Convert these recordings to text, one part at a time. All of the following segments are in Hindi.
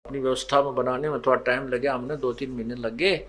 अपनी व्यवस्था में बनाने में थोड़ा टाइम लगे, हमने 2-3 महीने लगे,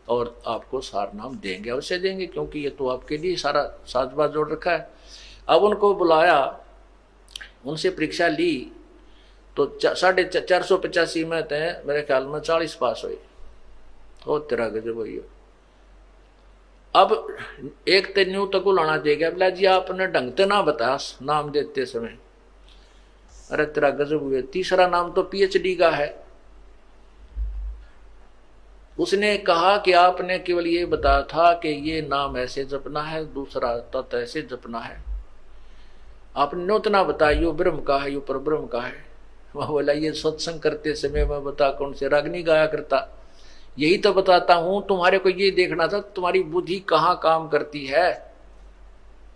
और आपको सार नाम देंगे, अवश्य देंगे, क्योंकि ये तो आपके लिए सारा साजबाज जोड़ रखा है। अब उनको बुलाया, उनसे परीक्षा ली, तो 485 में थे, मेरे ख्याल में 40 पास हुए। ओ तेरा गजब हुई। अब एक तो न्यू तक लाना चाहिए, बोला जी आपने ढंग से ना बताया नाम देते समय। अरे तेरा गजब हुए, तीसरा नाम तो पीएचडी का है। उसने कहा कि आपने केवल ये बताया था कि ये नाम ऐसे जपना है, दूसरा तत्व ऐसे जपना है, आपने नूतना बताया यो ब्रह्म का है, यो परब्रह्म का है। वह बोला ये सत्संग करते समय मैं बता कौन से रागनी गाया करता, यही तो बताता हूं, तुम्हारे को ये देखना था तुम्हारी बुद्धि कहाँ काम करती है।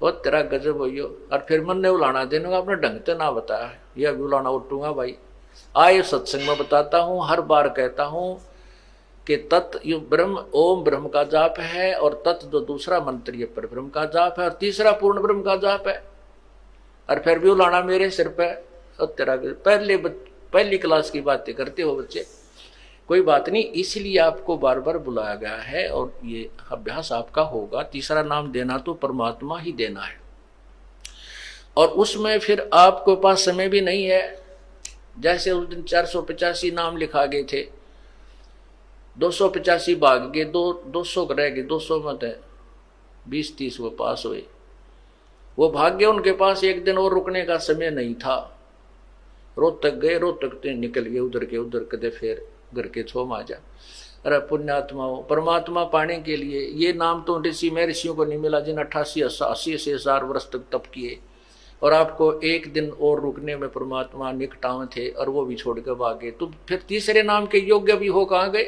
वो तेरा गजब हो। और फिर मन ने उलाना देने का, आपने ढंग से ना बताया, यह भी उलाना उठूंगा भाई। आए सत्संग में बताता हूं, हर बार कहता हूं कि तत् यो ब्रह्म, ओम ब्रह्म का जाप है, और तत् जो दूसरा मंत्र ये पर ब्रह्म का जाप है, और तीसरा पूर्ण ब्रह्म का जाप है। और फिर भी उलाना मेरे सिर पे। और तेरा पहली क्लास की बातें करते हो बच्चे, कोई बात नहीं, इसलिए आपको बार बार बुलाया गया है, और ये अभ्यास आपका होगा। तीसरा नाम देना तो परमात्मा ही देना है, और उसमें फिर आपके पास समय भी नहीं है। जैसे उस दिन 485 नाम लिखा गए थे, 285 भाग गए, 200 रह गए, 200 में थे 20-30 वो पास हुए। वो भाग्य उनके पास एक दिन और रुकने का समय नहीं था। रोहतक गए, रोहतक तो निकल गए उधर के उधर, कदे फिर घर के छो माजा। अरे पुण्यात्माओं, परमात्मा पाने के लिए ये नाम तो ऋषि में ऋषियों को नहीं मिला जिन 88-80 वर्ष तक तप किए, और आपको एक दिन और रुकने में परमात्मा निकटाव थे, और वो भी छोड़ कर भागे। तो फिर तीसरे नाम के योग्य भी हो कहाँ गए?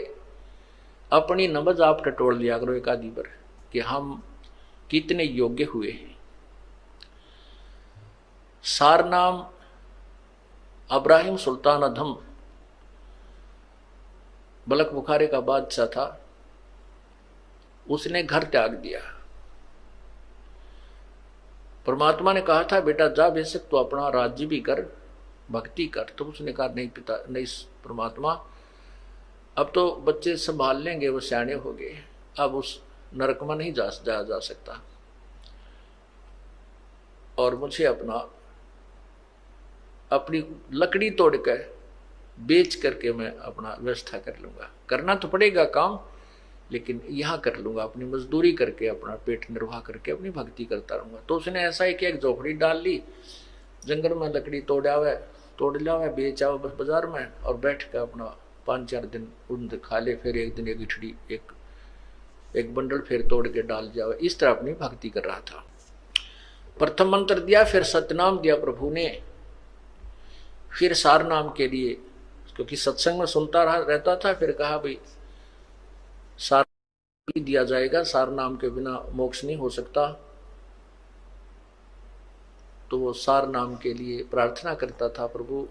अपनी नमज आप टटोल लिया करो एक आदि पर कि हम कितने योग्य हुए हैं। सार नाम अब्राहिम सुल्तान अधम बलक बुखारे का बादशाह था, उसने घर त्याग दिया। परमात्मा ने कहा था बेटा जा बेशक तो अपना राज्य भी कर, भक्ति कर। तो उसने कहा नहीं पिता, नहीं परमात्मा, अब तो बच्चे संभाल लेंगे, वो सियाने हो गए, अब उस नरक में नहीं जाया जा सकता, और मुझे अपनी लकड़ी तोड़कर बेच करके मैं अपना व्यवस्था कर लूंगा। करना तो पड़ेगा काम, लेकिन यहाँ कर लूंगा, अपनी मजदूरी करके अपना पेट निर्वाह करके अपनी भक्ति करता रहूंगा। तो उसने ऐसा ही कि एक झोपड़ी डाल ली, जंगल में लकड़ी तोड़ लावे बेच आओ बस बाजार में, और बैठ कर अपना 5-4 दिन उन खा ले, फिर एक दिन एक इठड़ी एक बंडल फिर तोड़ के डाल जाओ। इस तरह अपनी भक्ति कर रहा था। प्रथम मंत्र दिया, फिर सतनाम दिया प्रभु ने, फिर सार नाम के लिए, क्योंकि सत्संग में सुनता रहता था, फिर कहा भाई सार दिया जाएगा, सार नाम के बिना मोक्ष नहीं हो सकता। तो वो सार नाम के लिए प्रार्थना करता था, प्रभु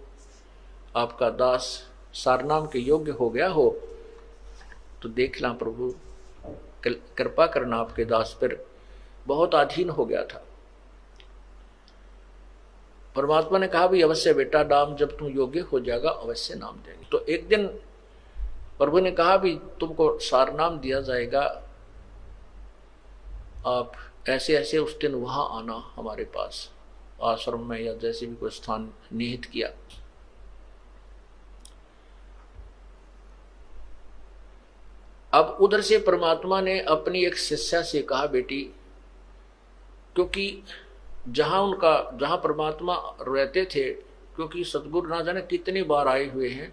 आपका दास सार नाम के योग्य हो गया हो तो देख ला प्रभु, कृपा करना, आपके दास पर बहुत अधीन हो गया था। परमात्मा ने कहा भी अवश्य बेटा, नाम जब तुम योग्य हो जाएगा अवश्य नाम देंगे। तो एक दिन प्रभु ने कहा भी तुमको सार नाम दिया जाएगा, आप ऐसे ऐसे उस दिन वहां आना हमारे पास आश्रम में, या जैसे भी कोई स्थान निहित किया। अब उधर से परमात्मा ने अपनी एक शिष्या से कहा बेटी, क्योंकि जहां परमात्मा रहते थे, क्योंकि सतगुरु ना जाने कितनी बार आए हुए हैं,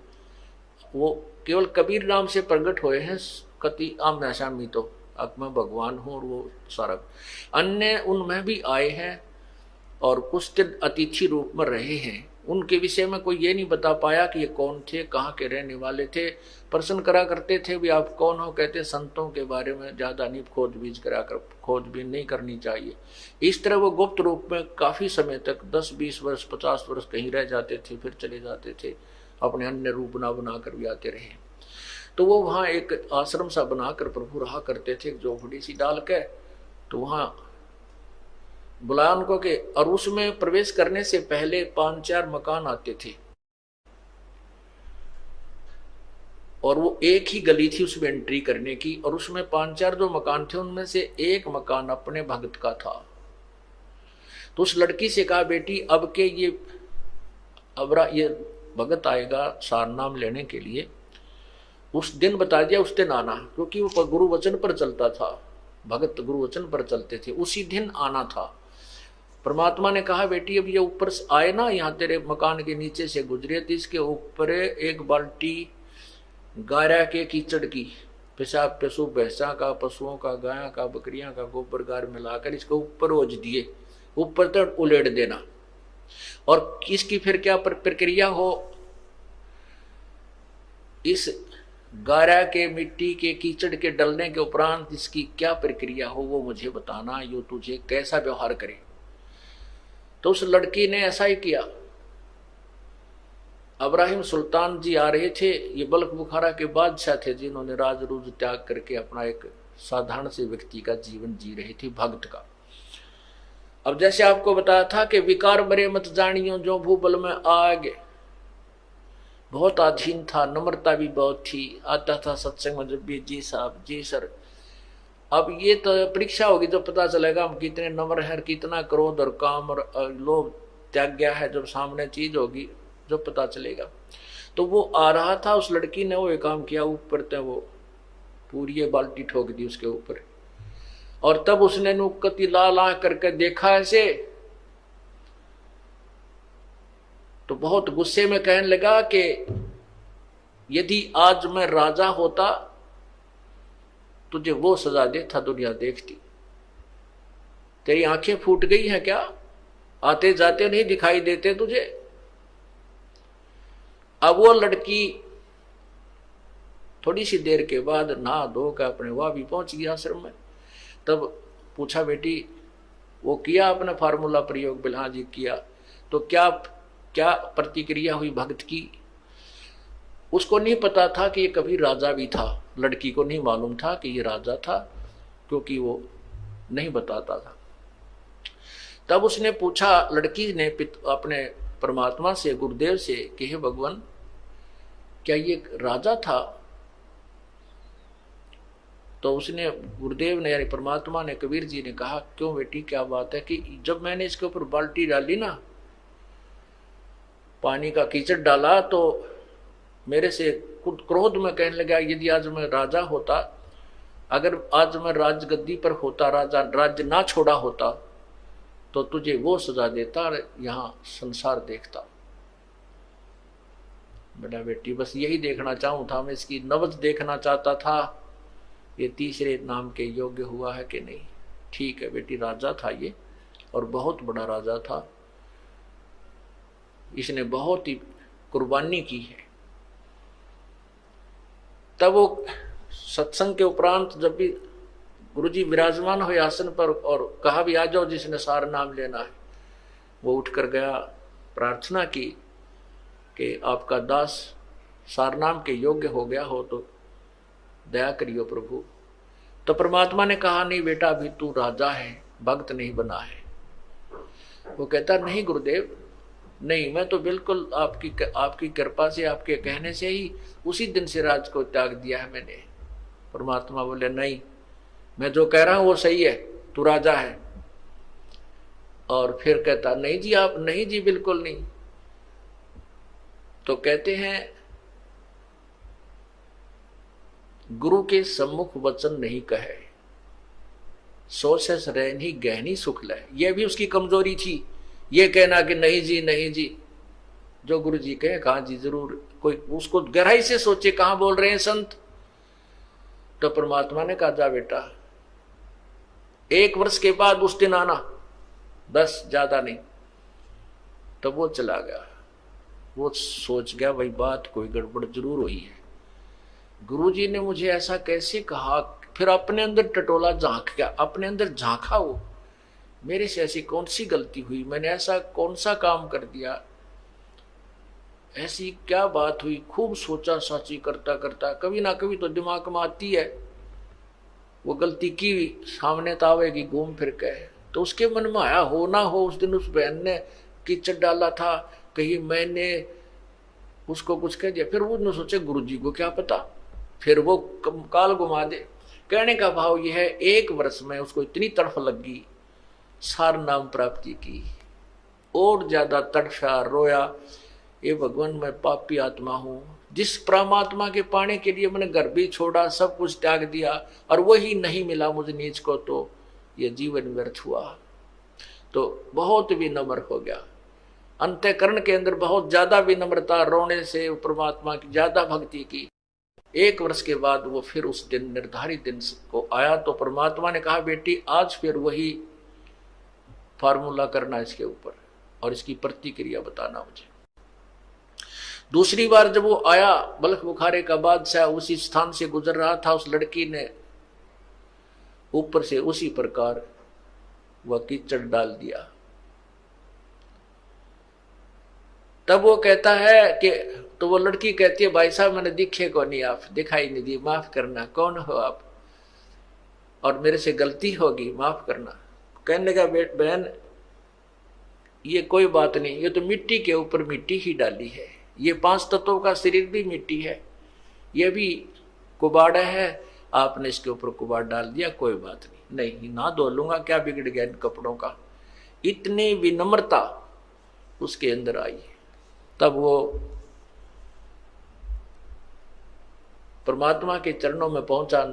वो केवल कबीर नाम से प्रकट हुए हैं, कति आम्या सामी तो अब मैं भगवान हूं, और वो सारा अन्य उनमें भी आए हैं, और कुछ दिन अतिथि रूप में रहे हैं। उनके विषय में कोई ये नहीं बता पाया कि ये कौन थे, कहाँ के रहने वाले थे। प्रश्न करा करते थे भी आप कौन हो, कहते संतों के बारे में ज्यादा नहीं खोजबीन नहीं करनी चाहिए। इस तरह वो गुप्त रूप में काफी समय तक 10-20 वर्ष 50 वर्ष कहीं रह जाते थे, फिर चले जाते थे, अपने अन्य रूप बना कर भी आते रहे। तो वो वहाँ एक आश्रम सा बनाकर प्रभु रहा करते थे, एक झोपड़ी सी डाल के। तो वहाँ बुलाया उनको के, और उसमें प्रवेश करने से पहले 5-4 मकान आते थे। और वो एक ही गली थी उसमें एंट्री करने की, और उसमें 5-4 जो मकान थे उनमें से एक मकान अपने भगत का था। तो उस लड़की से कहा, बेटी अब के ये भगत आएगा सार नाम लेने के लिए, उस दिन बता दिया, उस दिन आना, क्योंकि वो गुरु वचन पर चलता था, भगत गुरु वचन पर चलते थे, उसी दिन आना था। परमात्मा ने कहा, बेटी अब ये ऊपर आए ना, यहाँ तेरे मकान के नीचे से गुजरे तो इसके ऊपर एक बाल्टी गारा के कीचड़ की, पेशाब पशु भैंसा का, पशुओं का, गाय का, बकरियां का गोबर गार मिलाकर इसके ऊपर ओझ दिए, ऊपर तक उलेट देना। और इसकी फिर क्या प्रक्रिया हो, इस गारा के मिट्टी के कीचड़ के डलने के उपरांत इसकी क्या प्रक्रिया हो वो मुझे बताना, यो तुझे कैसा व्यवहार करे। तो उस लड़की ने ऐसा ही किया। इब्राहिम सुल्तान जी आ रहे थे, ये बल्ख बुखारा के बादशाह थे जिन्होंने राज रूज त्याग करके अपना एक साधारण से व्यक्ति का जीवन जी रहे थे, भक्त का। अब जैसे आपको बताया था कि विकार मरे मत जानियो जो भूबल में आग, बहुत अधीन था, नम्रता भी बहुत थी, आता था सत्संग में जब भी, जी साहब जी सर। अब ये तो परीक्षा होगी जब पता चलेगा हम कितने नम्र हैं, कितना क्रोध और काम और लोभ त्याग गया है, जब सामने चीज होगी जब पता चलेगा। तो वो आ रहा था, उस लड़की ने वो एक काम किया, ऊपर तक वो पूरी बाल्टी ठोक दी उसके ऊपर, और तब उसने नुक्कती ला करके देखा ऐसे, तो बहुत गुस्से में कहने लगा कि यदि आज मैं राजा होता तुझे वो सजा देता दुनिया देखती, तेरी आंखें फूट गई हैं क्या, आते जाते नहीं दिखाई देते तुझे। अब वो लड़की थोड़ी सी देर के बाद नहा धो कर अपने वहां भी पहुंच गया आश्रम में। तब पूछा, बेटी वो किया अपना फार्मूला प्रयोग? बिल्हा जी किया। तो क्या क्या प्रतिक्रिया हुई भक्त की? उसको नहीं पता था कि ये कभी राजा भी था, लड़की को नहीं मालूम था कि ये राजा था, क्योंकि वो नहीं बताता था। तब उसने पूछा, लड़की ने अपने परमात्मा से, गुरुदेव से, कि हे भगवान क्या ये राजा था? तो उसने, गुरुदेव ने यानी परमात्मा ने, कबीर जी ने कहा, क्यों बेटी क्या बात है कि जब मैंने इसके ऊपर बाल्टी डाली ना, पानी का कीचड़ डाला, तो मेरे से खुद क्रोध में कहने लगा, यदि आज मैं राजा होता, अगर आज मैं राजगद्दी पर होता, राज्य ना छोड़ा होता, तो तुझे वो सजा देता, यहां संसार देखता। बेटा बेटी बस यही देखना चाहूं था मैं, इसकी नब्ज देखना चाहता था, ये तीसरे नाम के योग्य हुआ है कि नहीं। ठीक है बेटी, राजा था ये, और बहुत बड़ा राजा था, इसने बहुत ही कुर्बानी की है। तब वो सत्संग के उपरांत जब भी गुरुजी विराजमान हुए आसन पर और कहा भी आ जाओ जिसने सार नाम लेना है, वो उठकर गया, प्रार्थना की कि आपका दास सार नाम के योग्य हो गया हो तो दया करियो प्रभु। तो परमात्मा ने कहा, नहीं बेटा अभी तू राजा है, भक्त नहीं बना है। वो कहता, नहीं गुरुदेव नहीं, मैं तो बिल्कुल आपकी कृपा से, आपके कहने से ही उसी दिन से राज को त्याग दिया है मैंने। परमात्मा बोले, नहीं मैं जो कह रहा हूं वो सही है, तू राजा है। और फिर कहता, नहीं जी आप, नहीं जी बिल्कुल नहीं। तो कहते हैं, गुरु के सम्मुख वचन नहीं कहे, सो से रहनी गहनी सुख लय। यह भी उसकी कमजोरी थी, ये कहना कि नहीं जी नहीं जी, जो गुरु जी कहे कहा जी जरूर, कोई उसको गहराई से सोचे कहां बोल रहे हैं संत। तो परमात्मा ने कहा, जा बेटा 1 वर्ष के बाद उस दिन आना, बस ज्यादा नहीं। तो वो चला गया। वो सोच गया भाई बात कोई गड़बड़ जरूर हुई है, गुरुजी ने मुझे ऐसा कैसे कहा। फिर अपने अंदर टटोला झांक गया, अपने अंदर झांका, वो मेरे से ऐसी कौन सी गलती हुई, मैंने ऐसा कौन सा काम कर दिया, ऐसी क्या बात हुई। खूब सोचा साची करता करता, कभी ना कभी तो दिमाग में आती है वो गलती की सामने तो आवेगी घूम फिर के। तो उसके मन में आया, हो ना हो उस दिन उस बहन ने कीचड़ डाला था, कहीं मैंने उसको कुछ कह दिया। फिर उसने सोचे गुरुजी को क्या पता, फिर वो काल घुमा दे। कहने का भाव यह है, 1 वर्ष में उसको इतनी तड़फ लगी सार नाम प्राप्ति की, और ज्यादा तड़फा, रोया, ये भगवान मैं पापी आत्मा हूं, जिस परमात्मा के पाने के लिए मैंने घर भी छोड़ा, सब कुछ त्याग दिया, और वही नहीं मिला मुझे नीच को, तो ये जीवन व्यर्थ हुआ। तो बहुत विनम्र हो गया, अंतःकरण के अंदर बहुत ज्यादा विनम्रता, रोने से परमात्मा की ज्यादा भक्ति की। 1 वर्ष के बाद वो फिर उस दिन, निर्धारित दिन को आया, तो परमात्मा ने कहा बेटी आज फिर वही फार्मूला करना इसके ऊपर, और इसकी प्रतिक्रिया बताना मुझे। दूसरी बार जब वो आया, बल्ख बुखारे का बादशाह उसी स्थान से गुजर रहा था, उस लड़की ने ऊपर से उसी प्रकार वह कीचड़ डाल दिया। तब वो कहता है कि, तो वो लड़की कहती है भाई साहब मैंने दिखे को नहीं, आप दिखाई नहीं दी, माफ करना, कौन हो आप, और मेरे से गलती होगी, माफ करना। कहने लगा बहन ये कोई बात नहीं, ये तो मिट्टी के ऊपर मिट्टी ही डाली है, ये 5 तत्वों का शरीर भी मिट्टी है, ये भी कुबाड़ा है, आपने इसके ऊपर कुबाड़ डाल दिया, कोई बात नहीं, नहीं ना धो लूंगा, क्या बिगड़ गया इन कपड़ों का। इतनी विनम्रता उसके अंदर आई। तब वो परमात्मा के चरणों में पहुंचा,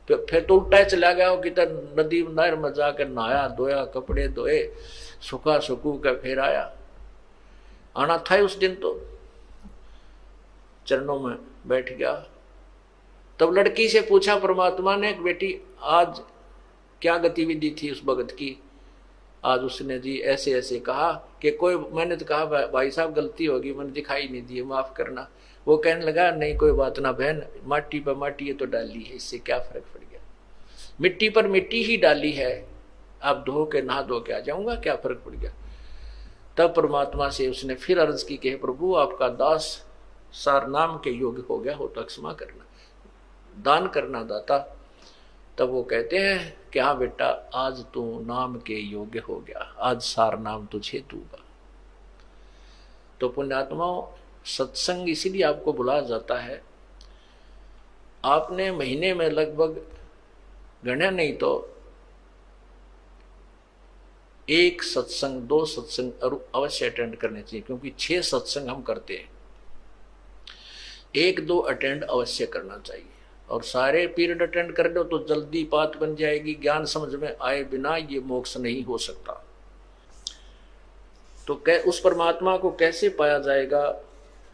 फिर तो उल्टा चला गया हो, किधर नदी नहर में जाकर नहाया धोया, कपड़े धोए, सुखा सुकू का फिर आया। आना था उस दिन, तो चरणों में बैठ गया। तब लड़की से पूछा परमात्मा ने, बेटी आज क्या गतिविधि थी उस भगत की। आज उसने जी ऐसे ऐसे कहा कि कोई, मैंने तो कहा भाई साहब गलती होगी, मैंने दिखाई नहीं दी, माफ करना। वो कहने लगा नहीं कोई बात ना बहन, माटी पर माटी ये तो डाली है, इससे क्या फर्क पड़ गया, मिट्टी पर मिट्टी ही डाली है, आप धो के नहा धो के आ जाऊंगा, क्या फर्क पड़ गया। तब परमात्मा से उसने फिर अर्ज की कि प्रभु आपका दास सार नाम के योग्य हो गया हो तो क्षमा करना, दान करना दाता। तब वो कहते हैं कि हाँ बेटा आज तू नाम के योग्य हो गया, आज सार नाम तुझे दूंगा। तो पुण्यात्माओं, सत्संग इसीलिए आपको बुलाया जाता है। आपने महीने में लगभग गणना नहीं तो 1 सत्संग 2 सत्संग अवश्य अटेंड करने चाहिए, क्योंकि 6 सत्संग हम करते हैं, 1-2 अटेंड अवश्य करना चाहिए। और सारे पीरियड अटेंड कर लो तो जल्दी बात बन जाएगी, ज्ञान समझ में आए बिना ये मोक्ष नहीं हो सकता। तो उस परमात्मा को कैसे पाया जाएगा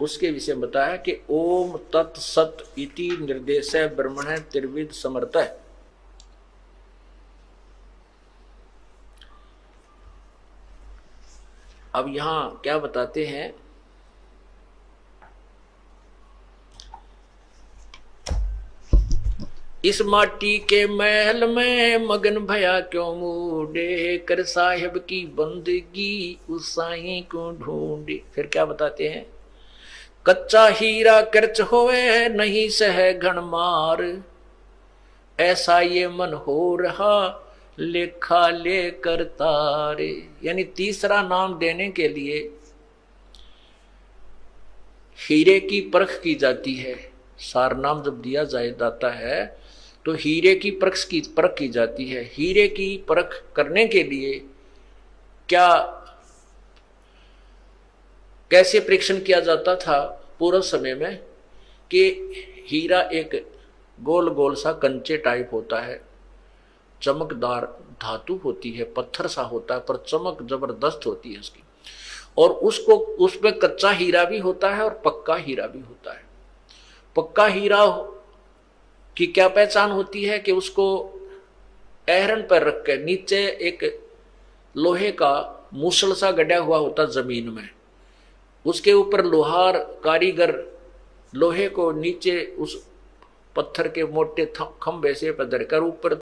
उसके विषय में बताया कि ओम तत् सत इति निर्देश ब्रह्मण त्रिविध समर्थ। अब यहां क्या बताते हैं, इस माटी के महल में मगन भया क्यों मूडे, कर साहिब की बंदगी उस साईं को ढूंढे। फिर क्या बताते हैं, कच्चा हीरा कर्च होवे नहीं सह घन मार, ऐसा ये मन हो रहा लेखा लेकर तारे। यानी तीसरा नाम देने के लिए हीरे की परख की जाती है। सार नाम जब दिया जाता है तो हीरे की परख की जाती है। हीरे की परख करने के लिए क्या कैसे परीक्षण किया जाता था पूर्व समय में, कि हीरा एक गोल गोल सा कंचे टाइप होता है, चमकदार धातु होती है, पत्थर सा होता है, पर चमक जबरदस्त होती है उसकी। और उसको उसमें कच्चा हीरा भी होता है और पक्का हीरा भी होता है। पक्का हीरा की क्या पहचान होती है कि उसको एहरन पर रख के नीचे एक लोहे का मूसल सा गड़ा हुआ होता जमीन में, उसके ऊपर लोहार कारीगर लोहे को नीचे उस पत्थर के मोटे खंभे से पधर कर ऊपर